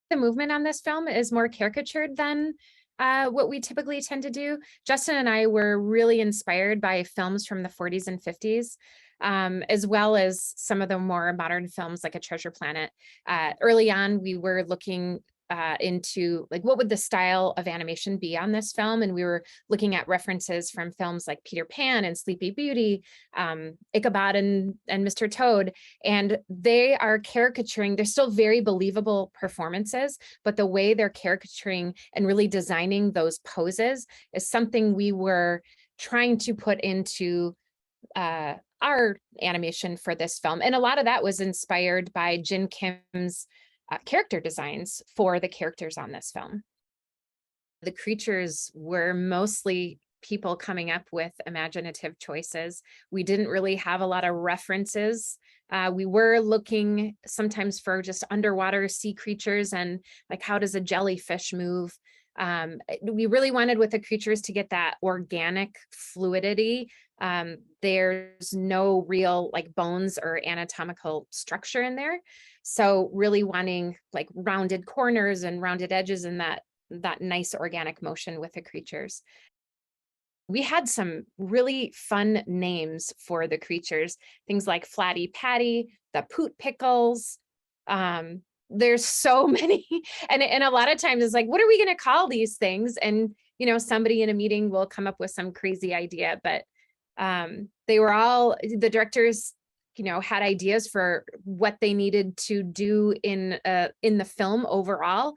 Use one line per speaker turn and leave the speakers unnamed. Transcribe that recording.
The movement on this film is more caricatured than what we typically tend to do. Justin and I were really inspired by films from the 40s and 50s, as well as some of the more modern films like A Treasure Planet. Early on, we were looking into like what would the style of animation be on this film, and we were looking at references from films like Peter Pan and Sleepy Beauty, Ichabod and Mr. Toad, and they are caricaturing. They're still very believable performances, but the way they're caricaturing and really designing those poses is something we were trying to put into our animation for this film. And a lot of that was inspired by Jin Kim's character designs for the characters on this film. The creatures were mostly people coming up with imaginative choices. We didn't really have a lot of references. We were looking sometimes for just underwater sea creatures and like, how does a jellyfish move? We really wanted with the creatures to get that organic fluidity. There's no real like bones or anatomical structure in there. So really wanting like rounded corners and rounded edges and that nice organic motion with the creatures. We had some really fun names for the creatures, things like Flatty Patty, the Poot Pickles. There's so many, and a lot of times it's like, what are we going to call these things? And somebody in a meeting will come up with some crazy idea, but they were all the directors had ideas for what they needed to do in the film overall.